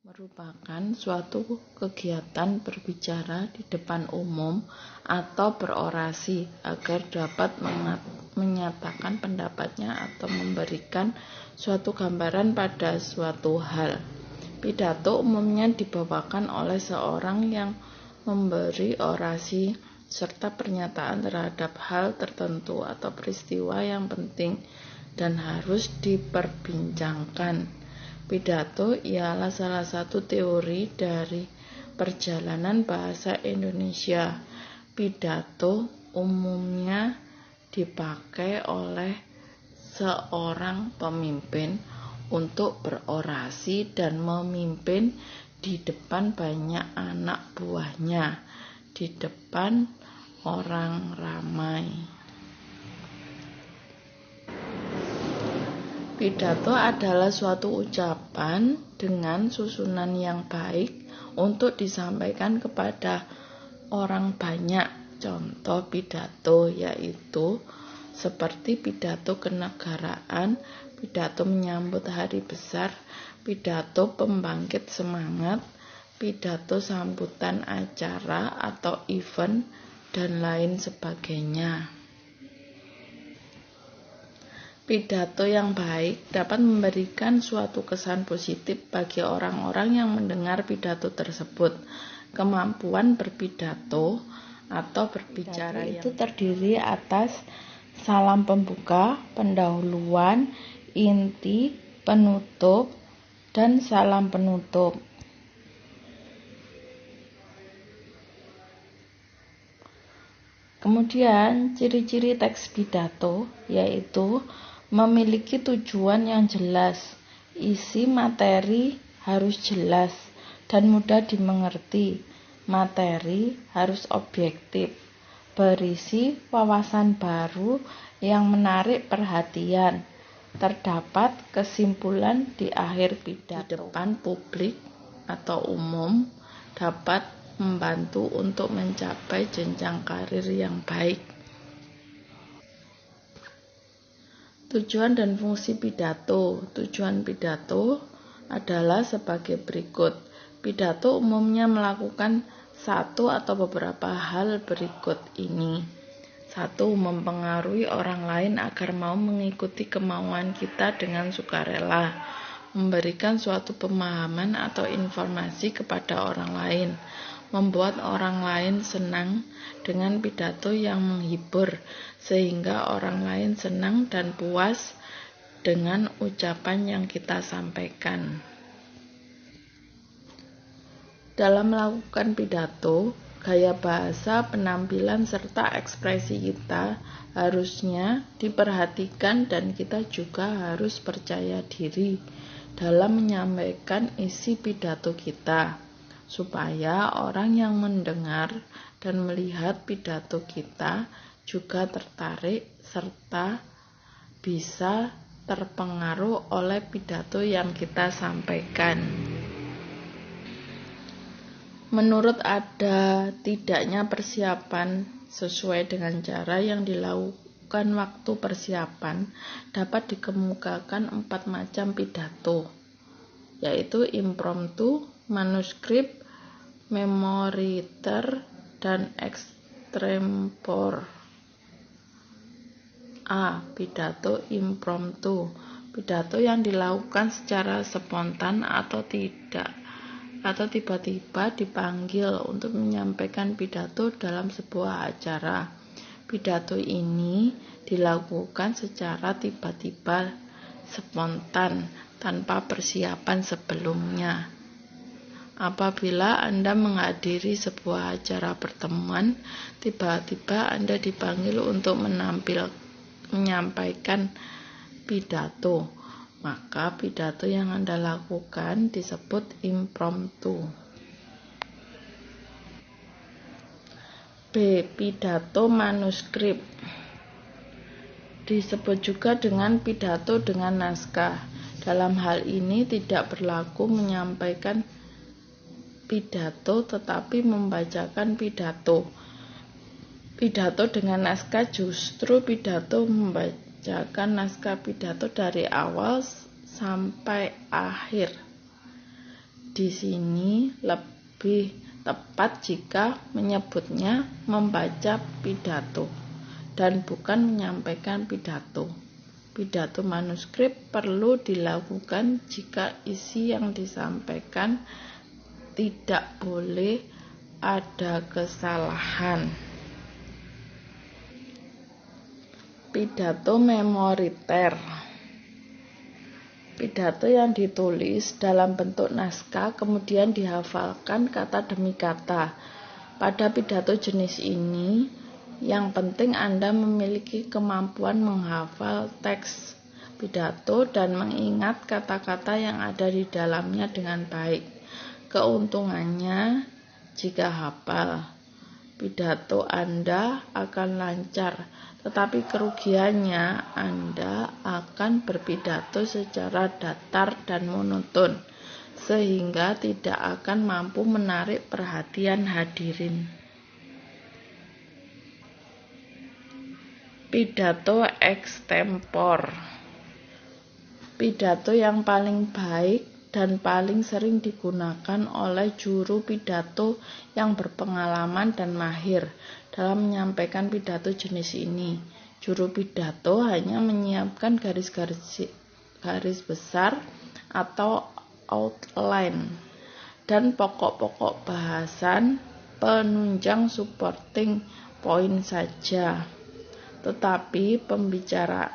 merupakan suatu kegiatan berbicara di depan umum atau berorasi agar dapat menyatakan pendapatnya atau memberikan suatu gambaran pada suatu hal. Pidato umumnya dibawakan oleh seorang yang memberi orasi serta pernyataan terhadap hal tertentu atau peristiwa yang penting dan harus diperbincangkan. Pidato ialah salah satu teori dari perjalanan bahasa Indonesia. Pidato umumnya dipakai oleh seorang pemimpin untuk berorasi dan memimpin di depan banyak anak buahnya, di depan orang ramai. Pidato adalah suatu ucapan dengan susunan yang baik untuk disampaikan kepada orang banyak. Contoh pidato yaitu seperti pidato kenegaraan, pidato menyambut hari besar, pidato pembangkit semangat, pidato sambutan acara atau event, dan lain sebagainya. Pidato yang baik dapat memberikan suatu kesan positif bagi orang-orang yang mendengar pidato tersebut. Kemampuan berpidato atau berbicara itu terdiri atas salam pembuka, pendahuluan, inti, penutup, dan salam penutup. Kemudian ciri-ciri teks pidato yaitu memiliki tujuan yang jelas, isi materi harus jelas dan mudah dimengerti, materi harus objektif, berisi wawasan baru yang menarik perhatian, terdapat kesimpulan di akhir pidato. Di depan publik atau umum dapat membantu untuk mencapai jenjang karir yang baik. Tujuan dan fungsi pidato. Tujuan pidato adalah sebagai berikut. Pidato umumnya melakukan satu atau beberapa hal berikut ini. 1. Mempengaruhi orang lain agar mau mengikuti kemauan kita dengan sukarela. Memberikan suatu pemahaman atau informasi kepada orang lain. Membuat orang lain senang dengan pidato yang menghibur, sehingga orang lain senang dan puas dengan ucapan yang kita sampaikan. Dalam melakukan pidato, gaya bahasa, penampilan, serta ekspresi kita harusnya diperhatikan dan kita juga harus percaya diri dalam menyampaikan isi pidato kita, supaya orang yang mendengar dan melihat pidato kita juga tertarik serta bisa terpengaruh oleh pidato yang kita sampaikan. Menurut ada tidaknya persiapan sesuai dengan cara yang dilakukan waktu persiapan, dapat dikemukakan 4 macam pidato, yaitu impromptu, manuskrip, memoriter, dan extempore. A. Pidato impromptu. Pidato yang dilakukan secara spontan atau tiba-tiba dipanggil untuk menyampaikan pidato dalam sebuah acara. Pidato ini dilakukan secara tiba-tiba, spontan, tanpa persiapan sebelumnya. Apabila Anda menghadiri sebuah acara pertemuan, tiba-tiba Anda dipanggil untuk menyampaikan pidato, maka pidato yang Anda lakukan disebut impromptu. B. Pidato manuskrip. Disebut juga dengan pidato dengan naskah. Dalam hal ini tidak berlaku menyampaikan pidato tetapi membacakan pidato. Pidato dengan naskah justru pidato membacakan naskah pidato dari awal sampai akhir. D. Di sini lebih tepat jika menyebutnya membaca pidato dan bukan menyampaikan pidato. Pidato manuskrip perlu dilakukan jika isi yang disampaikan tidak boleh ada kesalahan. Pidato memoriter. Pidato yang ditulis dalam bentuk naskah kemudian dihafalkan kata demi kata. Pada pidato jenis ini, yang penting Anda memiliki kemampuan menghafal teks pidato dan mengingat kata-kata yang ada di dalamnya dengan baik. Keuntungannya, jika hafal, pidato Anda akan lancar, tetapi kerugiannya Anda akan berpidato secara datar dan monoton, sehingga tidak akan mampu menarik perhatian hadirin. Pidato ekstempor. Pidato yang paling baik dan paling sering digunakan oleh juru pidato yang berpengalaman dan mahir dalam menyampaikan pidato jenis ini. Juru pidato hanya menyiapkan garis besar atau outline dan pokok-pokok bahasan penunjang supporting point saja. Tetapi pembicara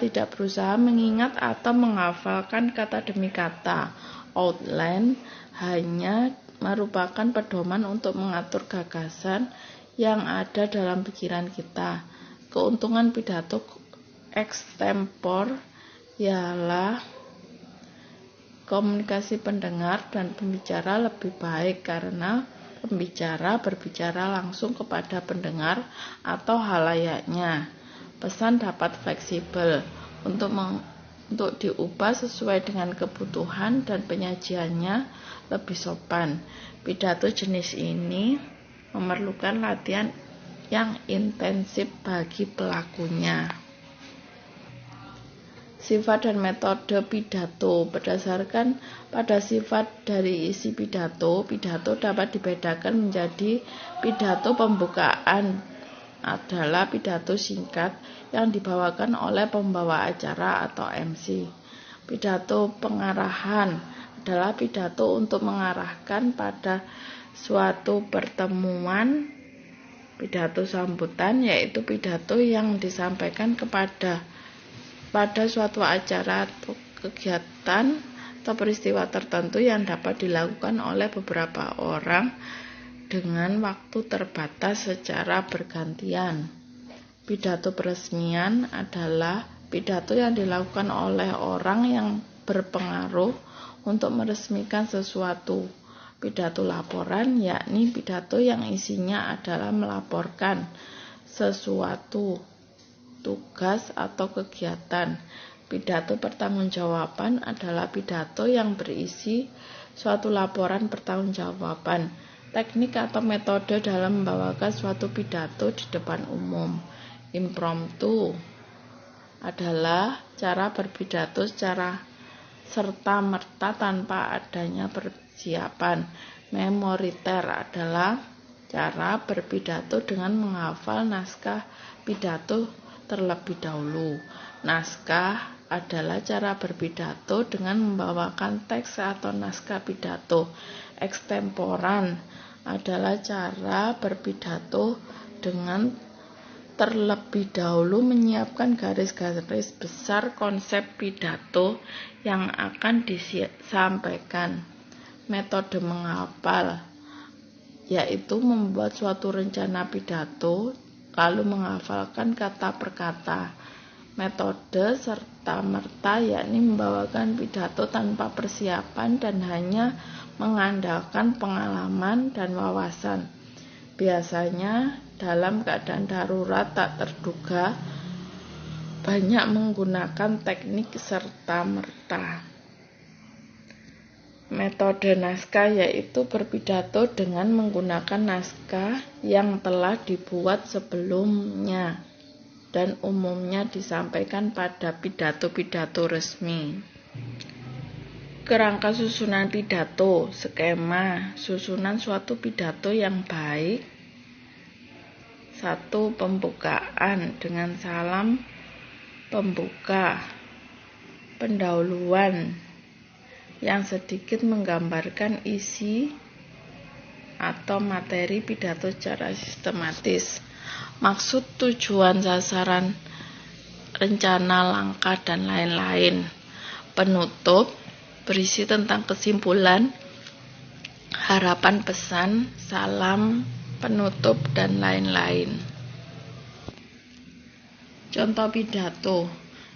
tidak berusaha mengingat atau menghafalkan kata demi kata. Outline hanya merupakan pedoman untuk mengatur gagasan yang ada dalam pikiran kita. Keuntungan pidato ekstempor ialah komunikasi pendengar dan pembicara lebih baik karena pembicara berbicara langsung kepada pendengar atau halayaknya. Pesan dapat fleksibel untuk diubah sesuai dengan kebutuhan dan penyajiannya lebih sopan. Pidato jenis ini memerlukan latihan yang intensif bagi pelakunya. Sifat dan metode pidato. Berdasarkan pada sifat dari isi pidato, pidato dapat dibedakan menjadi pidato pembukaan adalah pidato singkat yang dibawakan oleh pembawa acara atau MC. Pidato pengarahan adalah pidato untuk mengarahkan pada suatu pertemuan. Pidato sambutan yaitu pidato yang disampaikan pada suatu acara atau kegiatan atau peristiwa tertentu yang dapat dilakukan oleh beberapa orang dengan waktu terbatas secara bergantian. Pidato peresmian adalah pidato yang dilakukan oleh orang yang berpengaruh untuk meresmikan sesuatu. Pidato laporan yakni pidato yang isinya adalah melaporkan sesuatu tugas atau kegiatan. Pidato pertanggungjawaban adalah pidato yang berisi suatu laporan pertanggungjawaban. Teknik atau metode dalam membawakan suatu pidato di depan umum. Impromptu adalah cara berpidato secara serta-merta tanpa adanya persiapan. Memoriter adalah cara berpidato dengan menghafal naskah pidato terlebih dahulu. Naskah adalah cara berpidato dengan membawakan teks atau naskah pidato. Ekstemporan adalah cara berpidato dengan terlebih dahulu menyiapkan garis-garis besar konsep pidato yang akan disampaikan. Metode menghafal yaitu membuat suatu rencana pidato lalu menghafalkan kata per kata. Metode serta-merta yakni membawakan pidato tanpa persiapan dan hanya mengandalkan pengalaman dan wawasan. Biasanya dalam keadaan darurat tak terduga banyak menggunakan teknik serta-merta. Metode naskah yaitu berpidato dengan menggunakan naskah yang telah dibuat sebelumnya dan umumnya disampaikan pada pidato-pidato resmi. Kerangka susunan pidato, skema susunan suatu pidato yang baik. 1. Pembukaan dengan salam pembuka. Pendahuluan yang sedikit menggambarkan isi atau materi pidato secara sistematis. Maksud, tujuan, sasaran, rencana, langkah, dan lain-lain. Penutup berisi tentang kesimpulan, harapan, pesan, salam, penutup, dan lain-lain. Contoh pidato.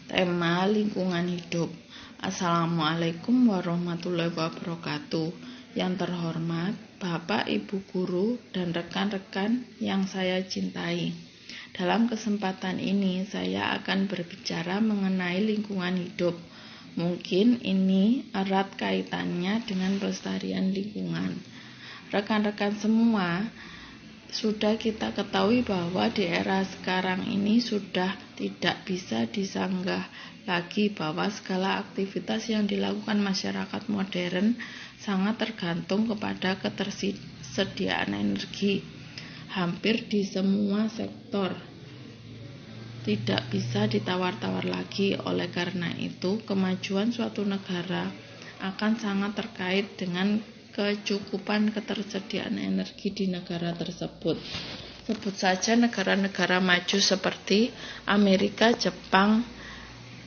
Tema lingkungan hidup. Assalamualaikum warahmatullahi wabarakatuh. Yang terhormat Bapak, Ibu guru, dan rekan-rekan yang saya cintai. Dalam kesempatan ini saya akan berbicara mengenai lingkungan hidup. Mungkin ini erat kaitannya dengan pelestarian lingkungan. Rekan-rekan semua, sudah kita ketahui bahwa di era sekarang ini sudah tidak bisa disanggah lagi bahwa segala aktivitas yang dilakukan masyarakat modern sangat tergantung kepada ketersediaan energi. Hampir di semua sektor tidak bisa ditawar-tawar lagi. Oleh karena itu, kemajuan suatu negara akan sangat terkait dengan kecukupan ketersediaan energi di negara tersebut. Sebut saja negara-negara maju seperti Amerika, Jepang,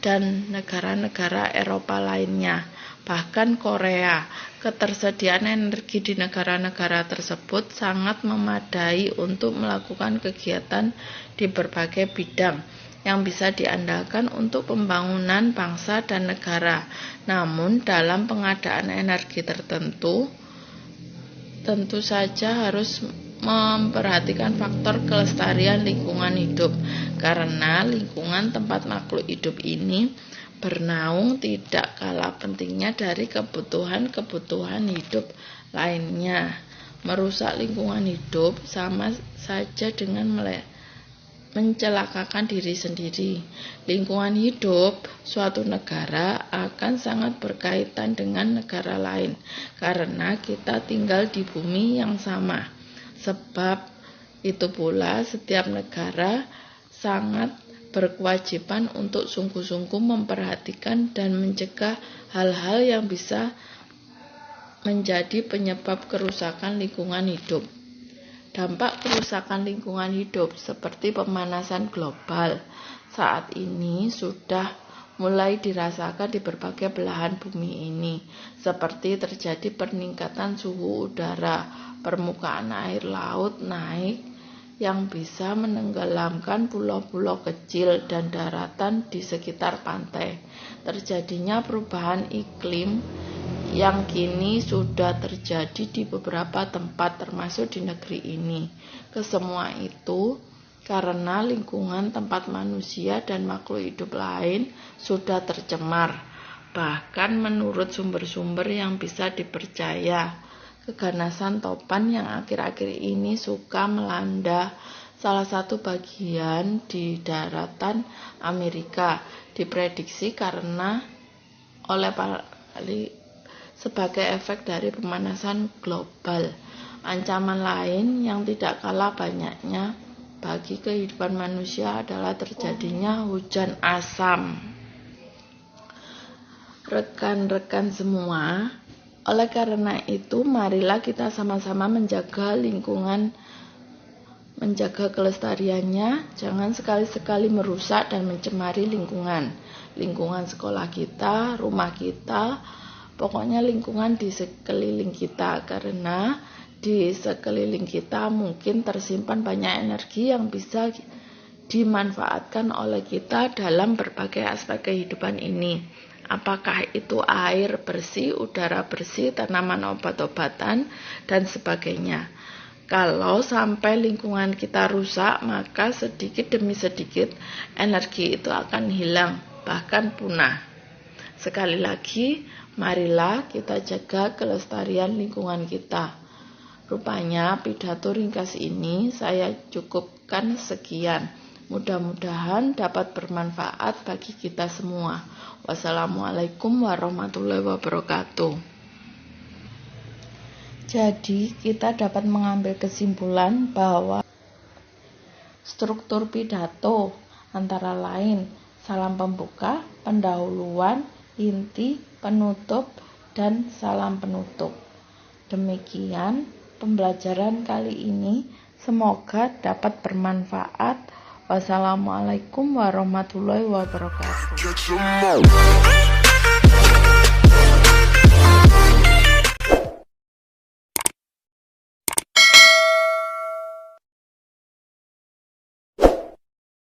dan negara-negara Eropa lainnya. Bahkan Korea, ketersediaan energi di negara-negara tersebut sangat memadai untuk melakukan kegiatan di berbagai bidang yang bisa diandalkan untuk pembangunan bangsa dan negara. Namun dalam pengadaan energi tertentu, tentu saja harus memperhatikan faktor kelestarian lingkungan hidup, karena lingkungan tempat makhluk hidup ini bernaung tidak kalah pentingnya dari kebutuhan hidup lainnya. Merusak lingkungan hidup sama saja dengan mencelakakan diri sendiri. Lingkungan hidup suatu negara akan sangat berkaitan dengan negara lain, karena kita tinggal di bumi yang sama. Sebab itu pula setiap negara sangat berkewajiban untuk sungguh-sungguh memperhatikan dan mencegah hal-hal yang bisa menjadi penyebab kerusakan lingkungan hidup. Dampak kerusakan lingkungan hidup seperti pemanasan global saat ini sudah mulai dirasakan di berbagai belahan bumi ini, seperti terjadi peningkatan suhu udara, permukaan air laut naik yang bisa menenggelamkan pulau-pulau kecil dan daratan di sekitar pantai. Terjadinya perubahan iklim yang kini sudah terjadi di beberapa tempat termasuk di negeri ini. Kesemua itu karena lingkungan tempat manusia dan makhluk hidup lain sudah tercemar. Bahkan menurut sumber-sumber yang bisa dipercaya, keganasan topan yang akhir-akhir ini suka melanda salah satu bagian di daratan Amerika diprediksi karena sebagai efek dari pemanasan global. Ancaman lain yang tidak kalah banyaknya bagi kehidupan manusia adalah terjadinya hujan asam. Rekan-rekan semua, oleh karena itu marilah kita sama-sama menjaga lingkungan, menjaga kelestariannya. Jangan sekali-sekali merusak dan mencemari lingkungan sekolah kita, rumah kita, pokoknya lingkungan di sekeliling kita, karena di sekeliling kita mungkin tersimpan banyak energi yang bisa dimanfaatkan oleh kita dalam berbagai aspek kehidupan ini. Apakah itu air bersih, udara bersih, tanaman obat-obatan, dan sebagainya. Kalau sampai lingkungan kita rusak, maka sedikit demi sedikit energi itu akan hilang, bahkan punah. Sekali lagi, marilah kita jaga kelestarian lingkungan kita. Rupanya pidato ringkas ini saya cukupkan sekian. Mudah-mudahan dapat bermanfaat bagi kita semua. Wassalamualaikum warahmatullahi wabarakatuh. Jadi, kita dapat mengambil kesimpulan bahwa struktur pidato antara lain salam pembuka, pendahuluan, inti, penutup, dan salam penutup. Demikian pembelajaran kali ini, semoga dapat bermanfaat. Wassalamualaikum warahmatullahi wabarakatuh.